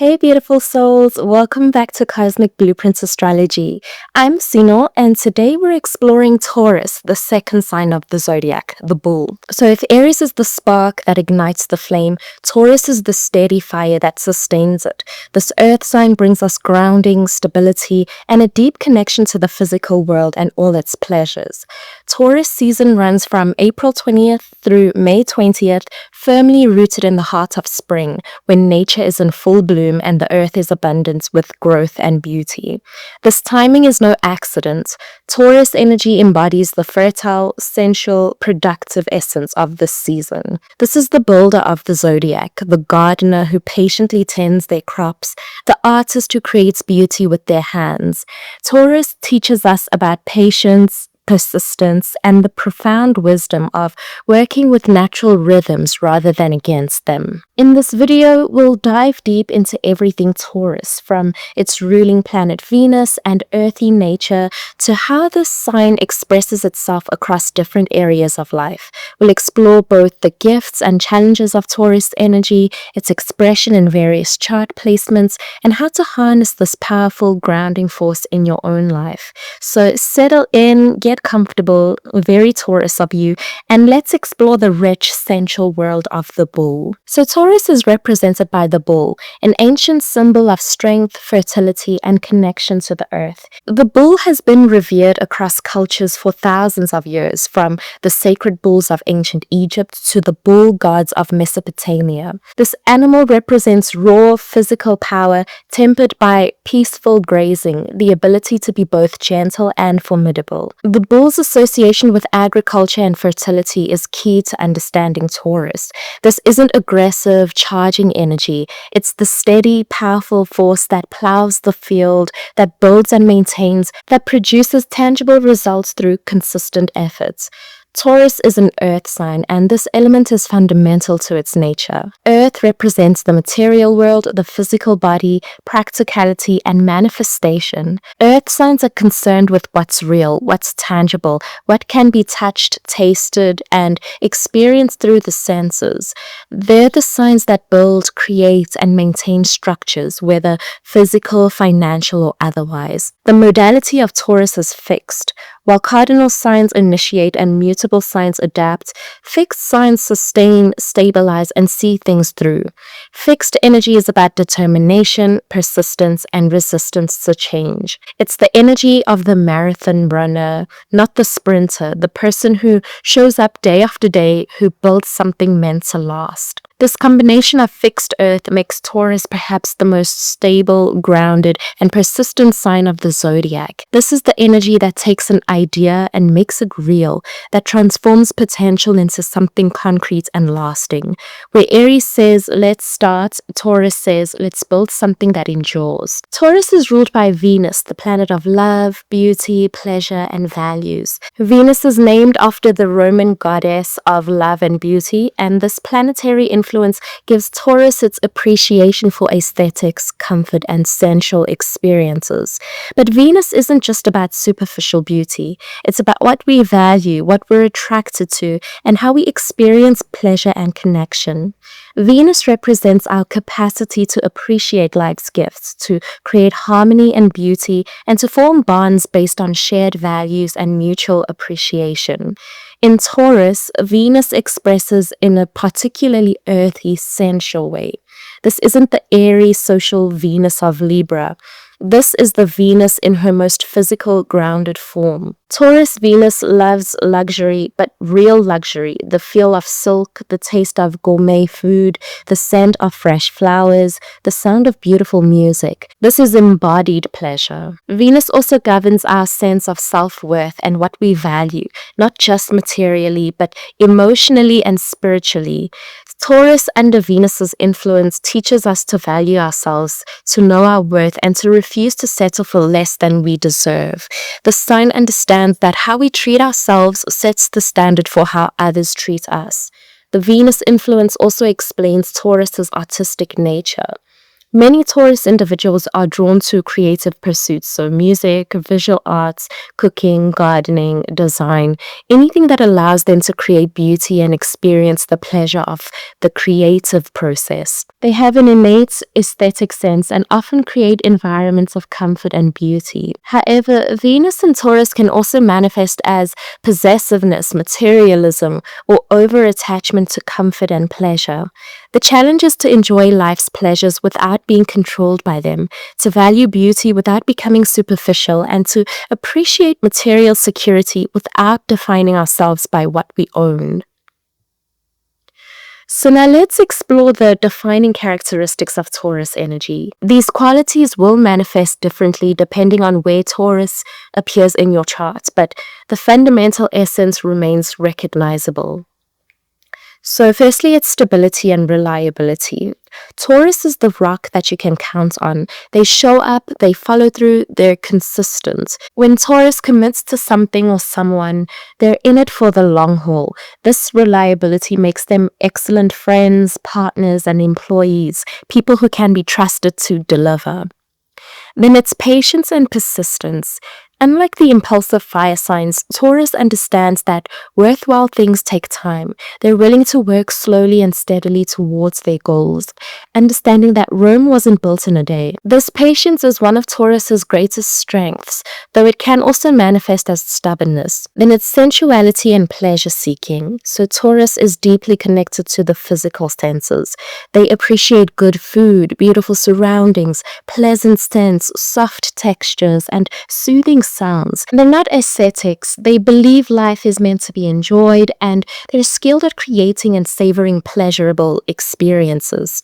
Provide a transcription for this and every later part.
Hey, beautiful souls. Welcome back to Cosmic Blueprints Astrology. I'm Sino, and today we're exploring Taurus, the second sign of the zodiac, the bull. So if Aries is the spark that ignites the flame, Taurus is the steady fire that sustains it. This earth sign brings us grounding, stability, and a deep connection to the physical world and all its pleasures. Taurus season runs from April 20th through May 20th, firmly rooted in the heart of spring, when nature is in full bloom and the earth is abundant with growth and beauty. This timing is no accident. Taurus energy embodies the fertile, sensual, productive essence of this season. This is the builder of the zodiac, the gardener who patiently tends their crops, the artist who creates beauty with their hands. Taurus teaches us about patience, persistence, and the profound wisdom of working with natural rhythms rather than against them. In this video, we'll dive deep into everything Taurus, from its ruling planet Venus and earthy nature to how this sign expresses itself across different areas of life. We'll explore both the gifts and challenges of Taurus energy, its expression in various chart placements, and how to harness this powerful grounding force in your own life. So settle in, get comfortable, very Taurus of you, and let's explore the rich, sensual world of the bull. So Taurus is represented by the bull, an ancient symbol of strength, fertility, and connection to the earth. The bull has been revered across cultures for thousands of years, from the sacred bulls of ancient Egypt to the bull gods of Mesopotamia. This animal represents raw physical power tempered by peaceful grazing, the ability to be both gentle and formidable. The bull's association with agriculture and fertility is key to understanding Taurus. This isn't aggressive, charging energy. It's the steady, powerful force that plows the field, that builds and maintains, that produces tangible results through consistent efforts. Taurus is an earth sign, and this element is fundamental to its nature. Earth represents the material world, the physical body, practicality, and manifestation. Earth signs are concerned with what's real, what's tangible, what can be touched, tasted, and experienced through the senses. They're the signs that build, create, and maintain structures, whether physical, financial, or otherwise. The modality of Taurus is fixed. While cardinal signs initiate and mutable signs adapt, fixed signs sustain, stabilize, and see things through. Fixed energy is about determination, persistence, and resistance to change. It's the energy of the marathon runner, not the sprinter, the person who shows up day after day, who builds something meant to last. This combination of fixed earth makes Taurus perhaps the most stable, grounded, and persistent sign of the zodiac. This is the energy that takes an idea and makes it real, that transforms potential into something concrete and lasting. Where Aries says, let's start, Taurus says, let's build something that endures. Taurus is ruled by Venus, the planet of love, beauty, pleasure, and values. Venus is named after the Roman goddess of love and beauty, and this planetary influence gives Taurus its appreciation for aesthetics, comfort, and sensual experiences. But Venus isn't just about superficial beauty. It's about what we value, what we're attracted to, and how we experience pleasure and connection. Venus represents our capacity to appreciate life's gifts, to create harmony and beauty, and to form bonds based on shared values and mutual appreciation. In Taurus, Venus expresses in a particularly earthy, sensual way. This isn't the airy, social Venus of Libra. This is the Venus in her most physical, grounded form. Taurus Venus loves luxury, but real luxury, the feel of silk, the taste of gourmet food, the scent of fresh flowers, the sound of beautiful music. This is embodied pleasure. Venus also governs our sense of self-worth and what we value, not just materially, but emotionally and spiritually. Taurus under Venus's influence teaches us to value ourselves, to know our worth, and to refuse to settle for less than we deserve. The sign understands that how we treat ourselves sets the standard for how others treat us. The Venus influence also explains Taurus's artistic nature. Many Taurus individuals are drawn to creative pursuits, so music, visual arts, cooking, gardening, design, anything that allows them to create beauty and experience the pleasure of the creative process. They have an innate aesthetic sense and often create environments of comfort and beauty. However, Venus in Taurus can also manifest as possessiveness, materialism, or over-attachment to comfort and pleasure. The challenge is to enjoy life's pleasures without being controlled by them, to value beauty without becoming superficial, and to appreciate material security without defining ourselves by what we own. So now let's explore the defining characteristics of Taurus energy. These qualities will manifest differently depending on where Taurus appears in your chart, but the fundamental essence remains recognizable. So firstly, it's stability and reliability. Taurus is the rock that you can count on. They show up, they follow through, they're consistent. When Taurus commits to something or someone, they're in it for the long haul. This reliability makes them excellent friends, partners, and employees, people who can be trusted to deliver. Then it's patience and persistence. Unlike the impulsive fire signs, Taurus understands that worthwhile things take time. They're willing to work slowly and steadily towards their goals, understanding that Rome wasn't built in a day. This patience is one of Taurus's greatest strengths, though it can also manifest as stubbornness. Then it's sensuality and pleasure seeking. So Taurus is deeply connected to the physical senses. They appreciate good food, beautiful surroundings, pleasant scents, soft textures, and soothing sounds. They're not ascetics. They believe life is meant to be enjoyed, and they're skilled at creating and savoring pleasurable experiences.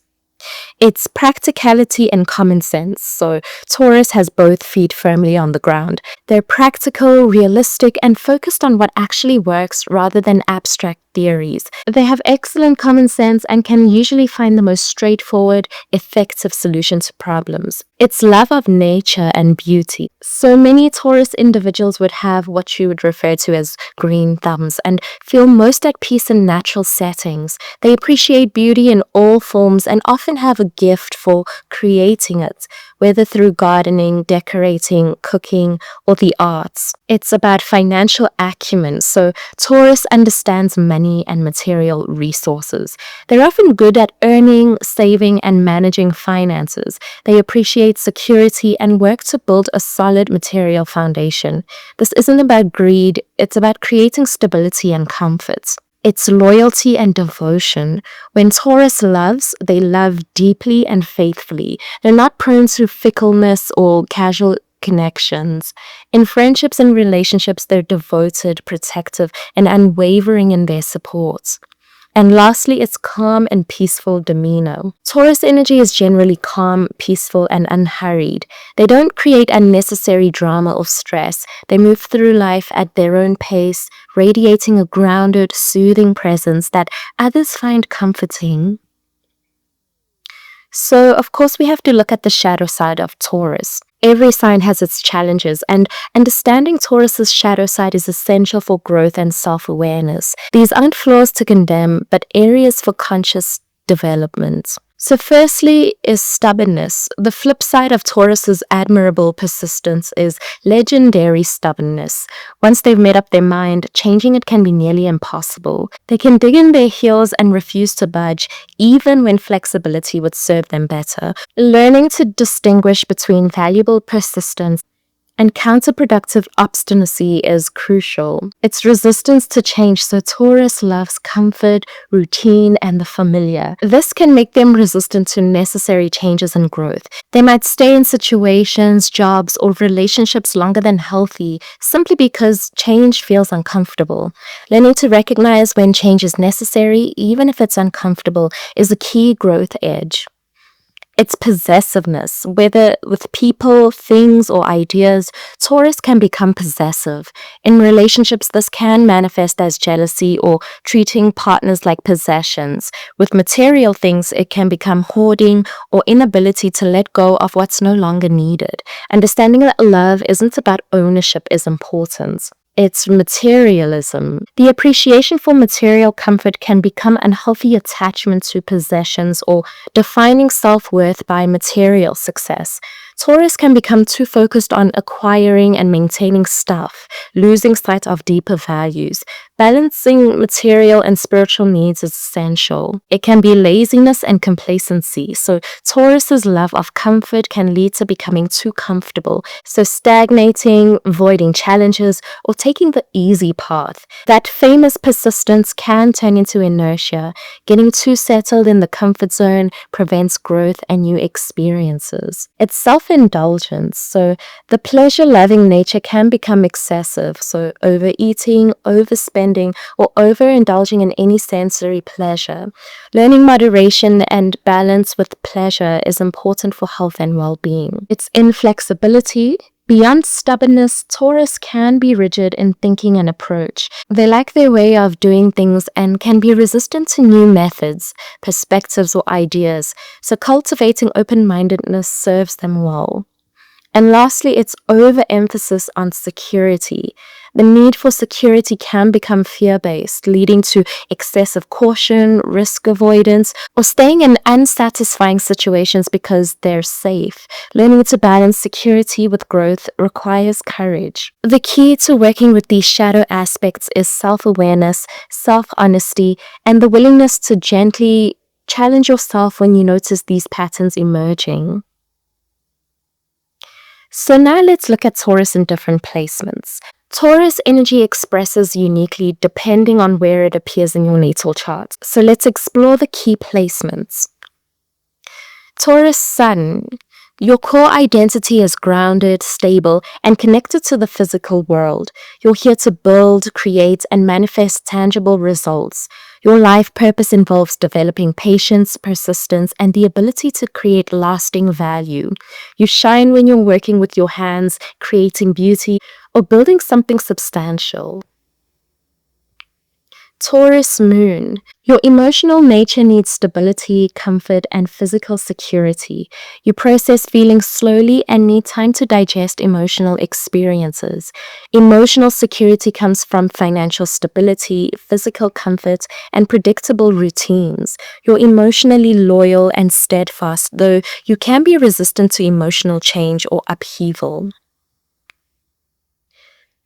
It's practicality and common sense. So Taurus has both feet firmly on the ground. They're practical, realistic, and focused on what actually works rather than abstract theories. They have excellent common sense and can usually find the most straightforward, effective solution to problems. It's love of nature and beauty. So many Taurus individuals would have what you would refer to as green thumbs and feel most at peace in natural settings. They appreciate beauty in all forms and often have a gift for creating it, whether through gardening, decorating, cooking, or the arts. It's about financial acumen, so Taurus understands money and material resources. They're often good at earning, saving, and managing finances. They appreciate security and work to build a solid material foundation. This isn't about greed, it's about creating stability and comfort. It's loyalty and devotion. When Taurus loves, they love deeply and faithfully. They're not prone to fickleness or casual connections. In friendships and relationships, they're devoted, protective, and unwavering in their support. And lastly, it's calm and peaceful demeanor. Taurus energy is generally calm, peaceful, and unhurried. They don't create unnecessary drama or stress. They move through life at their own pace, radiating a grounded, soothing presence that others find comforting. So, of course, we have to look at the shadow side of Taurus. Every sign has its challenges, and understanding Taurus's shadow side is essential for growth and self-awareness. These aren't flaws to condemn, but areas for conscious development. So firstly is stubbornness. The flip side of Taurus's admirable persistence is legendary stubbornness. Once they've made up their mind, changing it can be nearly impossible. They can dig in their heels and refuse to budge, even when flexibility would serve them better. Learning to distinguish between valuable persistence and counterproductive obstinacy is crucial. It's resistance to change, so Taurus loves comfort, routine, and the familiar. This can make them resistant to necessary changes and growth. They might stay in situations, jobs, or relationships longer than healthy simply because change feels uncomfortable. Learning to recognize when change is necessary, even if it's uncomfortable, is a key growth edge. It's possessiveness. Whether with people, things, or ideas, Taurus can become possessive. In relationships, this can manifest as jealousy or treating partners like possessions. With material things, it can become hoarding or inability to let go of what's no longer needed. Understanding that love isn't about ownership is important. It's materialism. The appreciation for material comfort can become unhealthy attachment to possessions or defining self-worth by material success. Taurus can become too focused on acquiring and maintaining stuff, losing sight of deeper values. Balancing material and spiritual needs is essential. It can be laziness and complacency. So Taurus's love of comfort can lead to becoming too comfortable. So stagnating, avoiding challenges, or taking the easy path. That famous persistence can turn into inertia. Getting too settled in the comfort zone prevents growth and new experiences. It's self-indulgence. So the pleasure-loving nature can become excessive. So overeating, overspending, or overindulging in any sensory pleasure. Learning moderation and balance with pleasure is important for health and well-being. It's inflexibility. Beyond stubbornness, Taurus can be rigid in thinking and approach. They like their way of doing things and can be resistant to new methods, perspectives, or ideas. So cultivating open-mindedness serves them well. And lastly, it's overemphasis on security. The need for security can become fear-based, leading to excessive caution, risk avoidance, or staying in unsatisfying situations because they're safe. Learning to balance security with growth requires courage. The key to working with these shadow aspects is self-awareness, self-honesty, and the willingness to gently challenge yourself when you notice these patterns emerging. So now let's look at Taurus in different placements. Taurus energy expresses uniquely depending on where it appears in your natal chart. So let's explore the key placements. Taurus Sun. Your core identity is grounded, stable, and connected to the physical world. You're here to build, create, and manifest tangible results. Your life purpose involves developing patience, persistence, and the ability to create lasting value. You shine when you're working with your hands, creating beauty, or building something substantial. Taurus Moon. Your emotional nature needs stability, comfort, and physical security. You process feelings slowly and need time to digest emotional experiences. Emotional security comes from financial stability, physical comfort, and predictable routines. You're emotionally loyal and steadfast, though you can be resistant to emotional change or upheaval.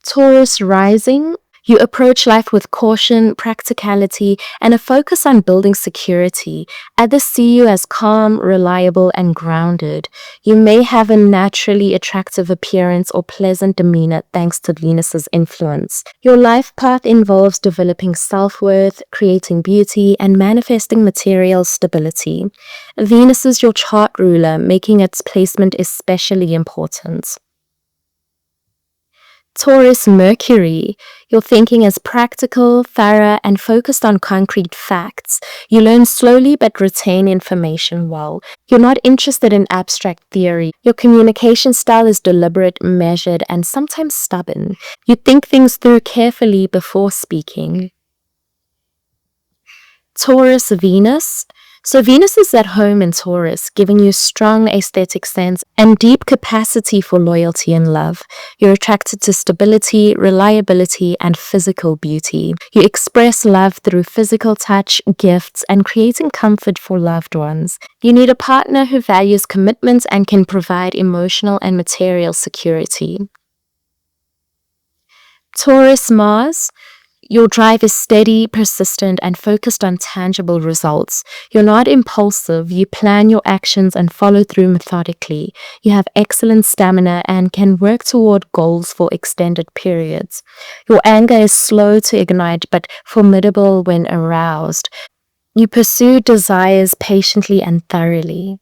Taurus Rising. You approach life with caution, practicality, and a focus on building security. Others see you as calm, reliable, and grounded. You may have a naturally attractive appearance or pleasant demeanor thanks to Venus's influence. Your life path involves developing self-worth, creating beauty, and manifesting material stability. Venus is your chart ruler, making its placement especially important. Taurus Mercury. Your thinking is practical, thorough, and focused on concrete facts. You learn slowly but retain information well. You're not interested in abstract theory. Your communication style is deliberate, measured, and sometimes stubborn. You think things through carefully before speaking. Taurus Venus. So Venus is at home in Taurus, giving you strong aesthetic sense and deep capacity for loyalty and love. You're attracted to stability, reliability, and physical beauty. You express love through physical touch, gifts, and creating comfort for loved ones. You need a partner who values commitment and can provide emotional and material security. Taurus Mars. Your drive is steady, persistent, and focused on tangible results. You're not impulsive. You plan your actions and follow through methodically. You have excellent stamina and can work toward goals for extended periods. Your anger is slow to ignite but formidable when aroused. You pursue desires patiently and thoroughly.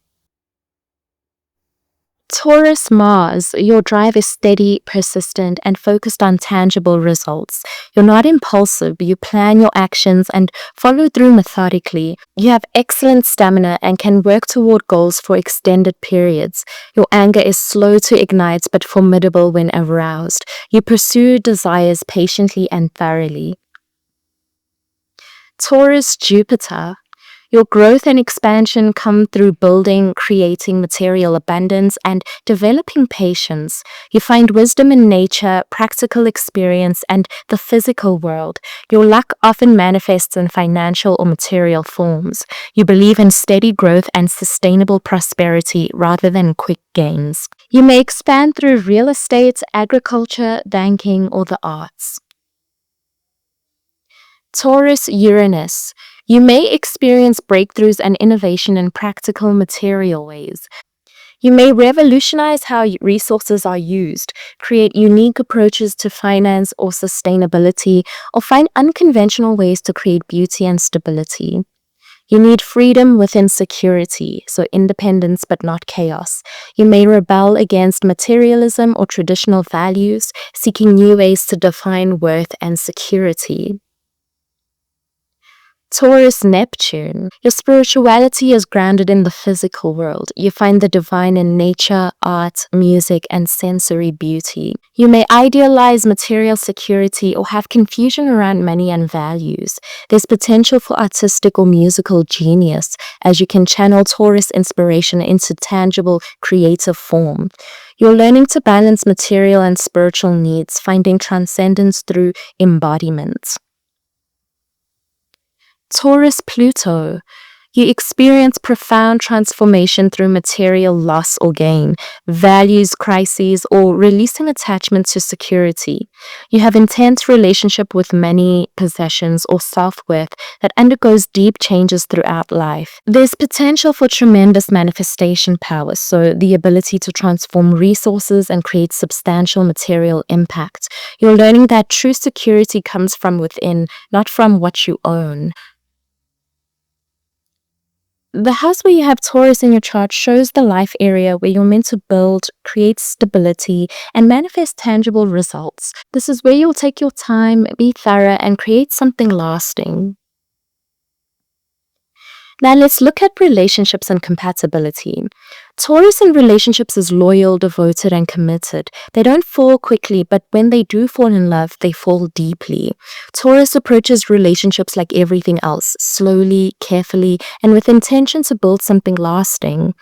Taurus Mars, your drive is steady, persistent, and focused on tangible results. You're not impulsive. You plan your actions and follow through methodically. You have excellent stamina and can work toward goals for extended periods. Your anger is slow to ignite but formidable when aroused. You pursue desires patiently and thoroughly. Taurus Jupiter. Your growth and expansion come through building, creating material abundance, and developing patience. You find wisdom in nature, practical experience, and the physical world. Your luck often manifests in financial or material forms. You believe in steady growth and sustainable prosperity rather than quick gains. You may expand through real estate, agriculture, banking, or the arts. Taurus Uranus. You may experience breakthroughs and innovation in practical material ways. You may revolutionize how resources are used, create unique approaches to finance or sustainability, or find unconventional ways to create beauty and stability. You need freedom within security, so independence but not chaos. You may rebel against materialism or traditional values, seeking new ways to define worth and security. Taurus Neptune. Your spirituality is grounded in the physical world. You find the divine in nature, art, music, and sensory beauty. You may idealize material security or have confusion around money and values. There's potential for artistic or musical genius, as you can channel Taurus inspiration into tangible, creative form. You're learning to balance material and spiritual needs, finding transcendence through embodiment. Taurus Pluto. You experience profound transformation through material loss or gain, values crises, or releasing attachment to security. You have intense relationship with money, possessions, or self-worth that undergoes deep changes throughout life. There's potential for tremendous manifestation power, so the ability to transform resources and create substantial material impact. You're learning that true security comes from within, not from what you own. The house where you have Taurus in your chart shows the life area where you're meant to build, create stability, and manifest tangible results. This is where you'll take your time, be thorough, and create something lasting. Now let's look at relationships and compatibility. Taurus in relationships is loyal, devoted, and committed. They don't fall quickly, but when they do fall in love, they fall deeply. Taurus approaches relationships like everything else, slowly, carefully, and with intention to build something lasting.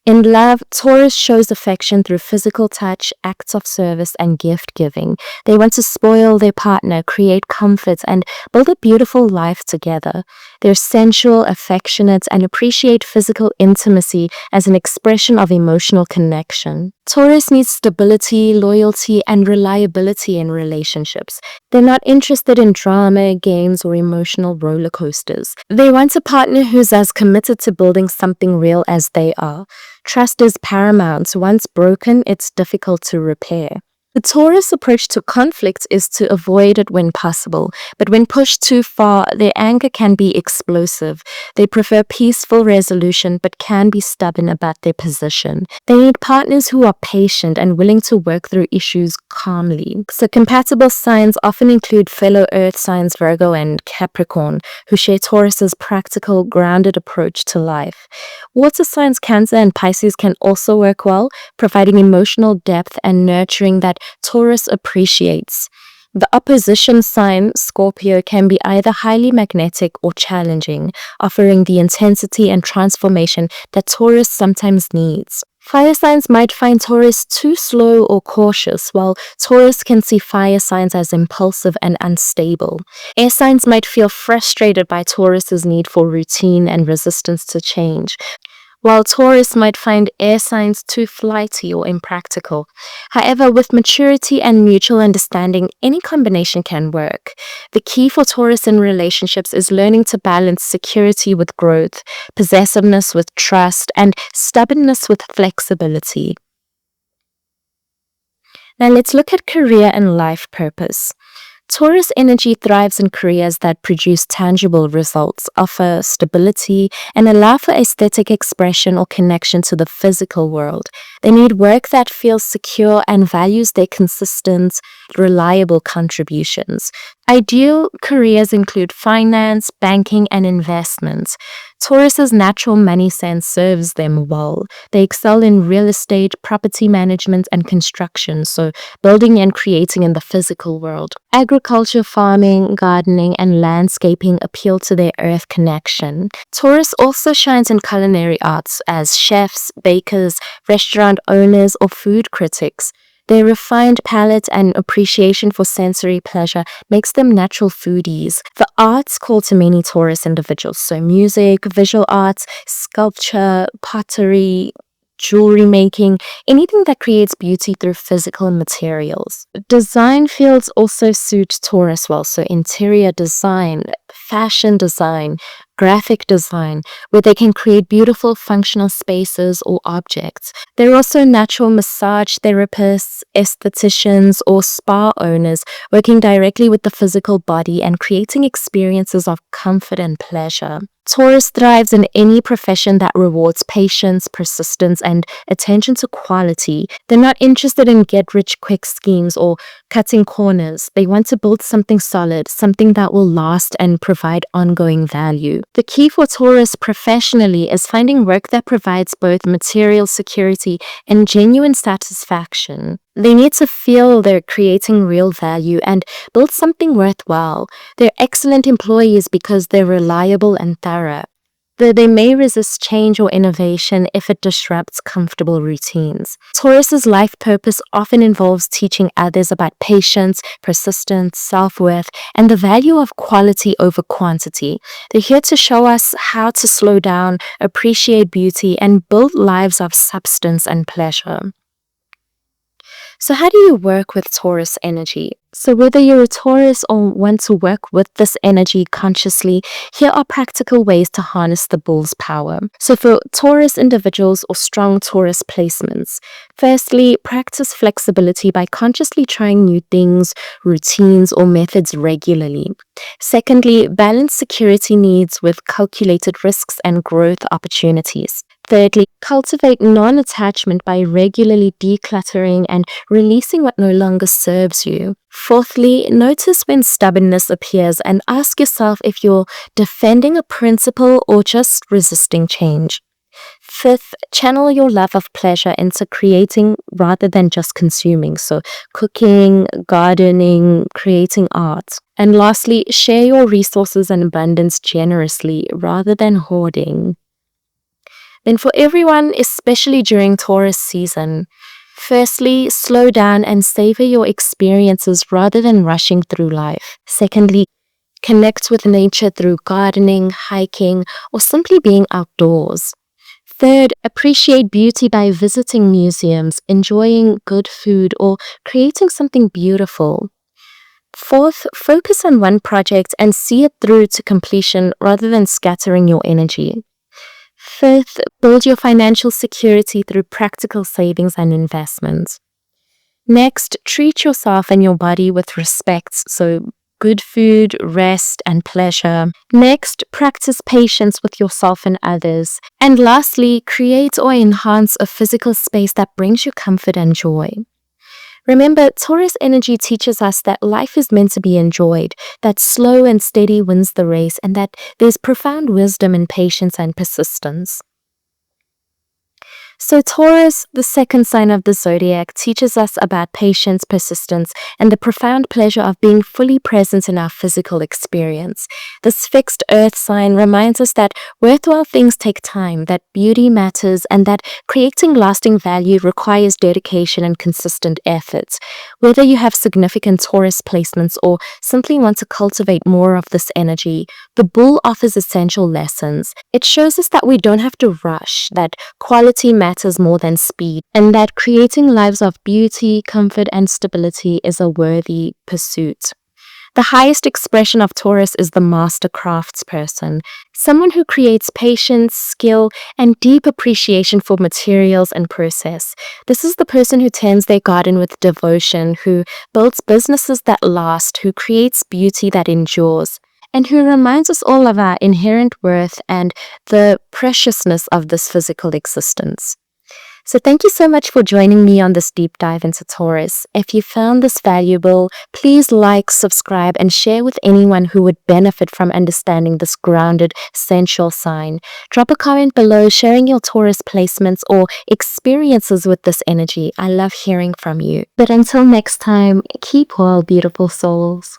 In love, Taurus shows affection through physical touch, acts of service, and gift giving. They want to spoil their partner, create comfort, and build a beautiful life together. They're sensual, affectionate, and appreciate physical intimacy as an expression of emotional connection. Taurus needs stability, loyalty, and reliability in relationships. They're not interested in drama, games, or emotional roller coasters. They want a partner who's as committed to building something real as they are. Trust is paramount. Once broken, it's difficult to repair. The Taurus approach to conflict is to avoid it when possible, but when pushed too far, their anger can be explosive. They prefer peaceful resolution, but can be stubborn about their position. They need partners who are patient and willing to work through issues calmly. So compatible signs often include fellow Earth signs Virgo and Capricorn, who share Taurus's practical, grounded approach to life. Water signs Cancer and Pisces can also work well, providing emotional depth and nurturing that Taurus appreciates. The opposition sign, Scorpio, can be either highly magnetic or challenging, offering the intensity and transformation that Taurus sometimes needs. Fire signs might find Taurus too slow or cautious, while Taurus can see fire signs as impulsive and unstable. Air signs might feel frustrated by Taurus's need for routine and resistance to change, while Taurus might find air signs too flighty or impractical. However, with maturity and mutual understanding, any combination can work. The key for Taurus in relationships is learning to balance security with growth, possessiveness with trust, and stubbornness with flexibility. Now let's look at career and life purpose. Taurus energy thrives in careers that produce tangible results, offer stability, and allow for aesthetic expression or connection to the physical world. They need work that feels secure and values their consistent, reliable contributions. Ideal careers include finance, banking, and investments. Taurus's natural money sense serves them well. They excel in real estate, property management, and construction, so building and creating in the physical world. Agriculture, farming, gardening, and landscaping appeal to their earth connection. Taurus also shines in culinary arts as chefs, bakers, restaurant owners, or food critics. Their refined palate and appreciation for sensory pleasure makes them natural foodies. The arts call to many Taurus individuals, so music, visual arts, sculpture, pottery, jewelry making, anything that creates beauty through physical materials. Design fields also suit Taurus well, so interior design, fashion design, graphic design, where they can create beautiful functional spaces or objects. They're also natural massage therapists, estheticians, or spa owners working directly with the physical body and creating experiences of comfort and pleasure. Taurus thrives in any profession that rewards patience, persistence, and attention to quality. They're not interested in get-rich-quick schemes or cutting corners. They want to build something solid, something that will last and provide ongoing value. The key for Taurus professionally is finding work that provides both material security and genuine satisfaction. They need to feel they're creating real value and build something worthwhile. They're excellent employees because they're reliable and thorough. Though they may resist change or innovation if it disrupts comfortable routines. Taurus's life purpose often involves teaching others about patience, persistence, self-worth, and the value of quality over quantity. They're here to show us how to slow down, appreciate beauty, and build lives of substance and pleasure. So how do you work with Taurus energy? So whether you're a Taurus or want to work with this energy consciously, here are practical ways to harness the bull's power. So for Taurus individuals or strong Taurus placements, firstly, practice flexibility by consciously trying new things, routines, or methods regularly. Secondly, balance security needs with calculated risks and growth opportunities. Thirdly, cultivate non-attachment by regularly decluttering and releasing what no longer serves you. Fourthly, notice when stubbornness appears and ask yourself if you're defending a principle or just resisting change. Fifth, channel your love of pleasure into creating rather than just consuming. So cooking, gardening, creating art. And lastly, share your resources and abundance generously rather than hoarding. Then for everyone, especially during Taurus season, firstly, slow down and savor your experiences rather than rushing through life. Secondly, connect with nature through gardening, hiking, or simply being outdoors. Third, appreciate beauty by visiting museums, enjoying good food, or creating something beautiful. Fourth, focus on one project and see it through to completion rather than scattering your energy. Fifth, build your financial security through practical savings and investments. Next, treat yourself and your body with respect, so good food, rest, and pleasure. Next, practice patience with yourself and others. And lastly, create or enhance a physical space that brings you comfort and joy. Remember, Taurus energy teaches us that life is meant to be enjoyed, that slow and steady wins the race, and that there's profound wisdom in patience and persistence. So Taurus, the second sign of the zodiac, teaches us about patience, persistence, and the profound pleasure of being fully present in our physical experience. This fixed earth sign reminds us that worthwhile things take time, that beauty matters, and that creating lasting value requires dedication and consistent efforts. Whether you have significant Taurus placements or simply want to cultivate more of this energy, the bull offers essential lessons. It shows us that we don't have to rush, that quality matters more than speed, and that creating lives of beauty, comfort, and stability is a worthy pursuit. The highest expression of Taurus is the master craftsperson, someone who creates patience, skill, and deep appreciation for materials and process. This is the person who tends their garden with devotion, who builds businesses that last, who creates beauty that endures, and who reminds us all of our inherent worth and the preciousness of this physical existence. So thank you so much for joining me on this deep dive into Taurus. If you found this valuable, please like, subscribe, and share with anyone who would benefit from understanding this grounded, sensual sign. Drop a comment below sharing your Taurus placements or experiences with this energy. I love hearing from you. But until next time, keep well, beautiful souls.